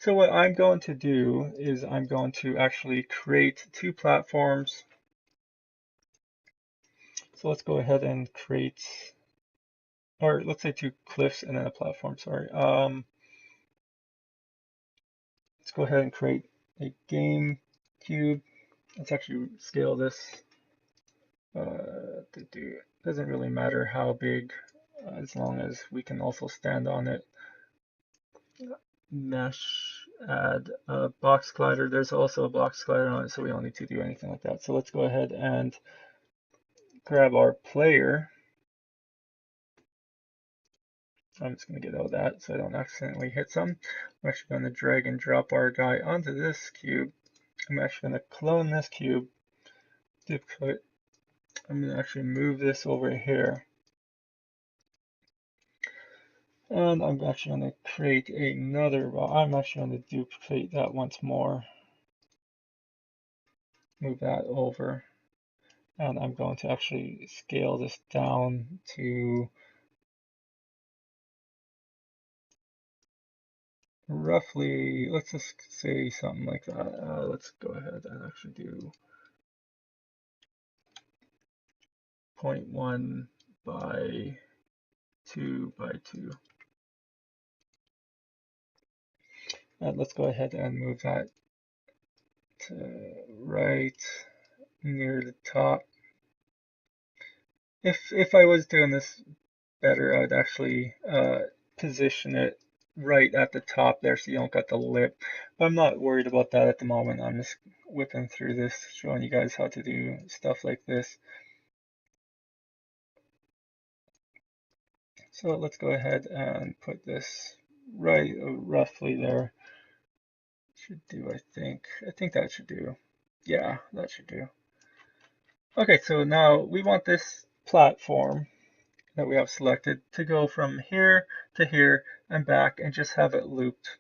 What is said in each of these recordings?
So what I'm going to do is I'm going to actually create two platforms. So let's go ahead and create, or let's say two cliffs and then a platform, sorry. Let's go ahead and create a game cube. Let's actually scale this. Doesn't really matter how big, as long as we can also stand on it. Mesh, add a box collider. There's also a box collider on it, so we don't need to do anything like that. So let's go ahead and grab our player. I'm just going to get out of that so I don't accidentally hit some. I'm actually going to drag and drop our guy onto this cube. I'm actually going to clone this cube, duplicate. I'm going to actually move this over here. And I'm actually going to create another, well, I'm actually going to duplicate that once more. Move that over. And I'm going to actually scale this down to roughly, let's just say something like that. Let's go ahead and actually do 0.1 by 2 by 2. And let's go ahead and move that to right near the top. If I was doing this better, I'd actually position it right at the top there so you don't got the lip. But I'm not worried about that at the moment. I'm just whipping through this, showing you guys how to do stuff like this. So let's go ahead and put this right roughly there. Should do, I think. I think that should do. Yeah, that should do. Okay, so now we want this platform that we have selected to go from here to here and back and just have it looped.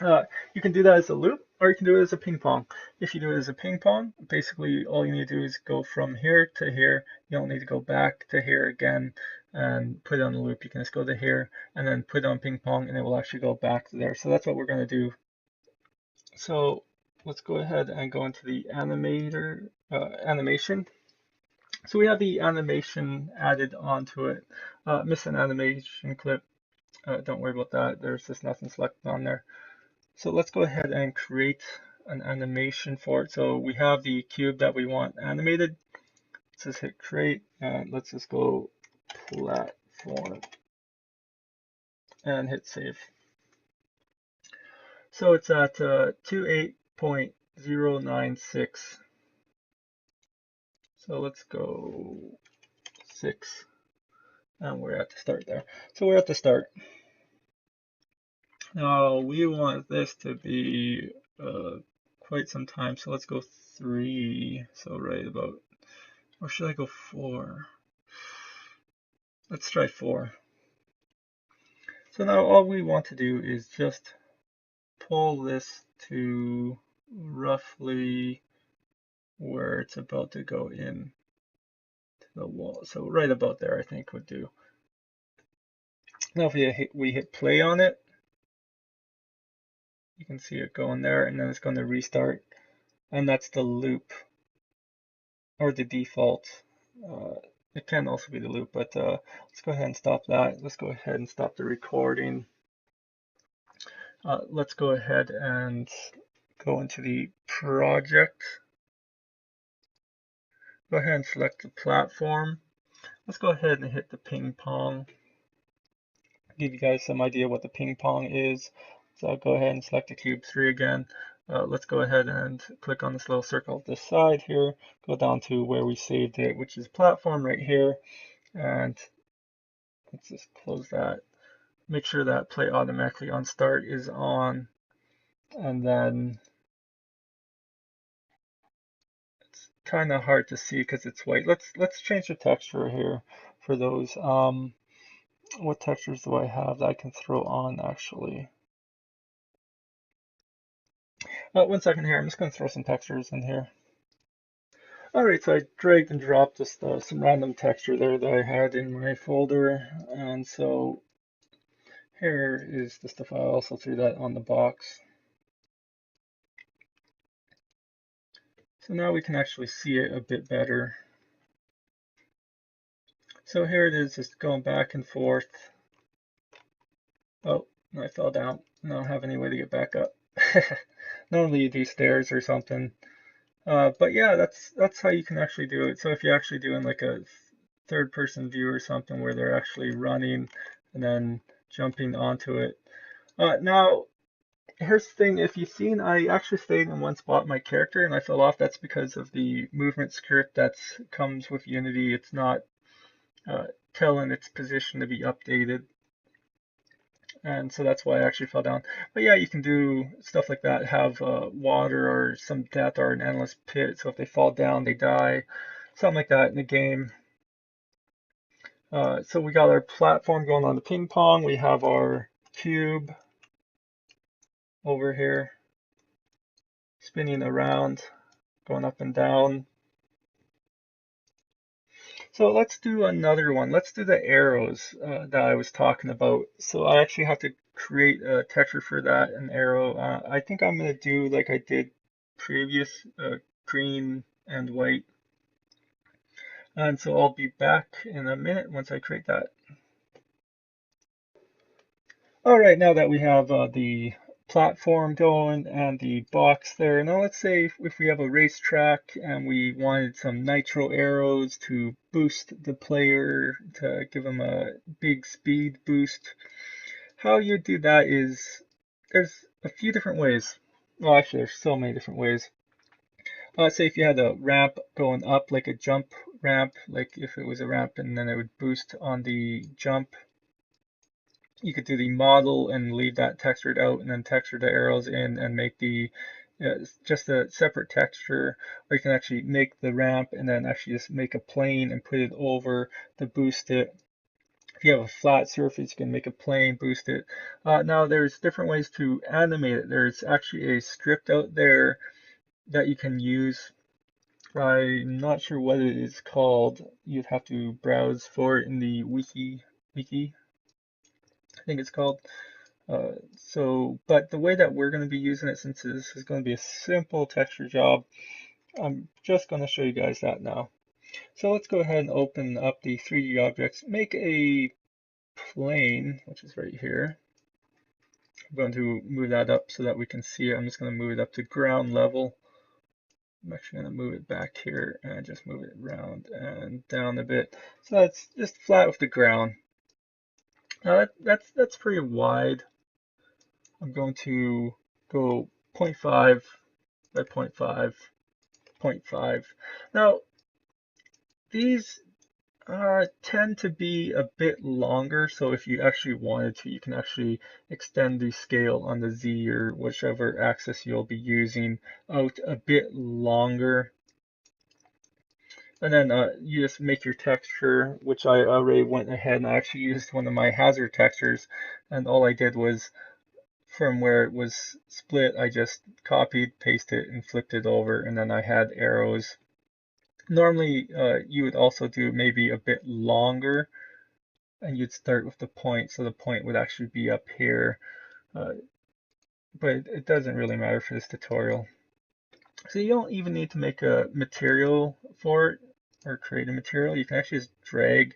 You can do that as a loop or you can do it as a ping pong. If you do it as a ping pong, basically all you need to do is go from here to here. You don't need to go back to here again and put it on the loop. You can just go to here and then put it on ping pong and it will actually go back to there. So that's what we're going to do. So let's go ahead and go into the animation. So we have the animation added onto it. Miss an animation clip. Don't worry about that. There's just nothing selected on there. So let's go ahead and create an animation for it. So we have the cube that we want animated. Let's just hit create and let's just go platform and hit save. So it's at 28.096. So let's go 6 and we're at the start there. So we're at the start. Now we want this to be quite some time, so let's go 3. So right about, or should I go 4? Let's try 4. So now all we want to do is just pull this to roughly where it's about to go in to the wall. So right about there I think would do. Now if we hit play on it, you can see it going there and then it's going to restart. And that's the loop or the default. It can also be the loop, but let's go ahead and stop that. Let's go ahead and stop the recording. Let's go ahead and go into the project. Go ahead and select the platform. Let's go ahead and hit the ping pong. Give you guys some idea what the ping pong is. So I'll go ahead and select the cube 3 again. Let's go ahead and click on this little circle at this side here. Go down to where we saved it, which is platform right here. And let's just close that. Make sure that play automatically on start is on. And then it's kind of hard to see because it's white. Let's change the texture here for those. What textures do I have that I can throw on actually? 1 second here. I'm just going to throw some textures in here. Alright, so I dragged and dropped just some random texture there that I had in my folder. And so Here is the stuff I also threw that on the box. So now we can actually see it a bit better. So here it is, just going back and forth. Oh, I fell down. I don't have any way to get back up. Normally you do stairs or something. But yeah, that's how you can actually do it. So if you're actually doing like a third person view or something where they're actually running and then jumping onto it. Now, here's the thing, if you've seen, I actually stayed in one spot my character and I fell off. That's because of the movement script that comes with Unity. It's not telling its position to be updated. And so that's why I actually fell down. But yeah, you can do stuff like that, have water or some death or an endless pit. So if they fall down, they die. Something like that in the game. So we got our platform going on the ping pong. We have our cube over here spinning around, going up and down. So let's do another one. Let's do the arrows that I was talking about. So I actually have to create a texture for that, an arrow. I think I'm going to do like I did previous, green and white. And so I'll be back in a minute once I create that. All right, now that we have the platform going and the box there, now let's say if we have a racetrack and we wanted some nitro arrows to boost the player, to give them a big speed boost, how you do that is there's a few different ways. Well, actually, there's so many different ways. Let's say if you had a ramp going up, like a jump ramp, like if it was a ramp and then it would boost on the jump, you could do the model and leave that textured out and then texture the arrows in and make the just a separate texture, or you can actually make the ramp and then actually just make a plane and put it over to boost it. If you have a flat surface, you can make a plane, boost it. Now there's different ways to animate it. There's actually a script out there that you can use. I'm not sure what it is called. You'd have to browse for it in the wiki, I think it's called. But the way that we're going to be using it, since this is going to be a simple texture job, I'm just going to show you guys that now. So let's go ahead and open up the 3D objects, make a plane, which is right here. I'm going to move that up so that we can see it. I'm just going to move it up to ground level. I'm actually going to move it back here and just move it around and down a bit. So that's just flat with the ground. Now that's pretty wide. I'm going to go 0.5 by 0.5, 0.5. Now, these tend to be a bit longer, so if you actually wanted to, you can actually extend the scale on the Z or whichever axis you'll be using out a bit longer. And then you just make your texture, which I already went ahead and I actually used one of my hazard textures, and all I did was from where it was split, I just copied, pasted, and flipped it over, and then I had arrows. Normally, you would also do maybe a bit longer, and you'd start with the point, so the point would actually be up here, but it doesn't really matter for this tutorial. So you don't even need to make a material for it, or create a material. You can actually just drag,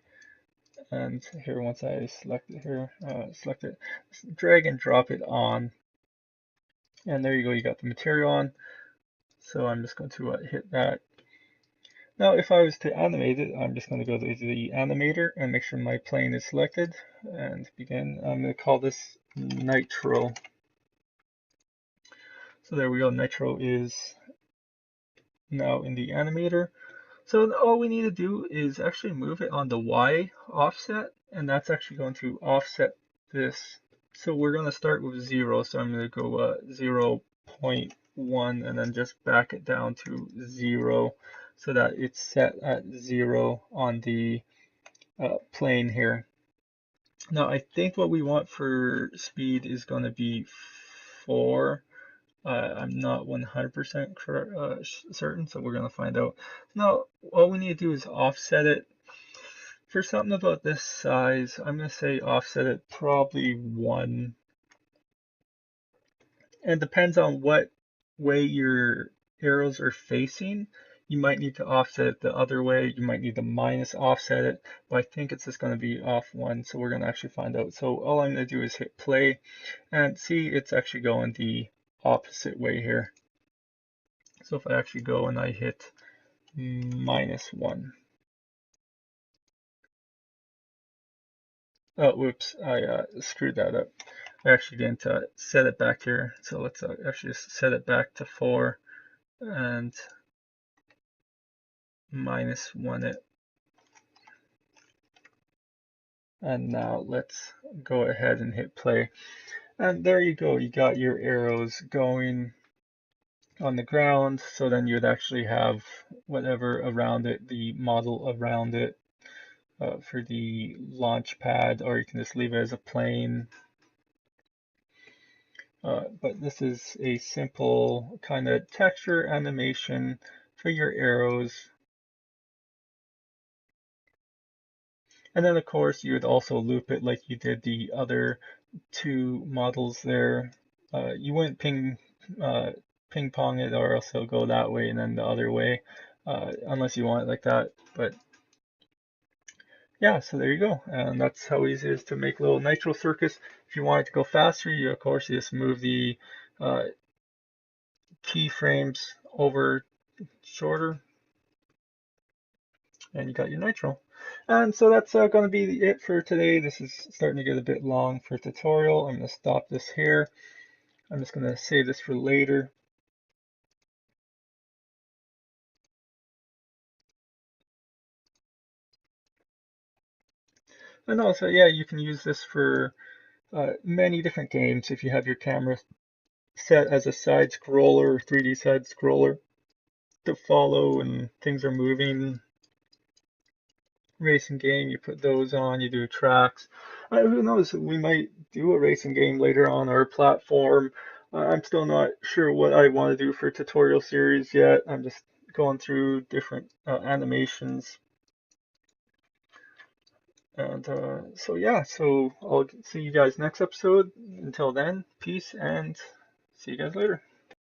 and here once I select it here, select it, drag and drop it on, and there you go, you got the material on. So I'm just going to hit that. Now if I was to animate it, I'm just going to go to the animator and make sure my plane is selected and begin. I'm going to call this nitro. So there we go, nitro is now in the animator. So all we need to do is actually move it on the Y offset, and that's actually going to offset this. So we're going to start with 0, so I'm going to go 0.1 and then just back it down to 0 so that it's set at 0 on the plane here. Now I think what we want for speed is going to be 4. I'm not 100% certain, so we're going to find out. Now, all we need to do is offset it for something about this size, I'm going to say offset it probably 1. And depends on what way your arrows are facing. You might need to offset it the other way. You might need to minus offset it, but I think it's just going to be off 1. So we're going to actually find out. So all I'm going to do is hit play and see it's actually going the opposite way here. So if I actually go and I hit -1. Oh, whoops, I screwed that up. I actually didn't set it back here. So let's actually just set it back to 4 and -1 it. And now let's go ahead and hit play. And there you go. You got your arrows going on the ground. So then you'd actually have whatever around it, the model around it for the launch pad, or you can just leave it as a plane. But this is a simple kind of texture animation for your arrows. And then of course you would also loop it like you did the other 2 models there. You wouldn't ping pong it, or else it'll go that way and then the other way, unless you want it like that. But yeah, so there you go. And that's how easy it is to make a little nitro circus. If you want it to go faster, you of course you just move the keyframes over shorter, and you got your nitro. And so that's going to be it for today. This is starting to get a bit long for a tutorial. I'm going to stop this here. I'm just going to save this for later. And also, yeah, you can use this for many different games. If you have your camera set as a side scroller, 3D side scroller to follow and things are moving, racing game, you put those on, you do tracks. Who knows, we might do a racing game later on our platform. I'm still not sure what I want to do for tutorial series yet. I'm just going through different animations. And so yeah, so I'll see you guys next episode. Until then, peace and see you guys later.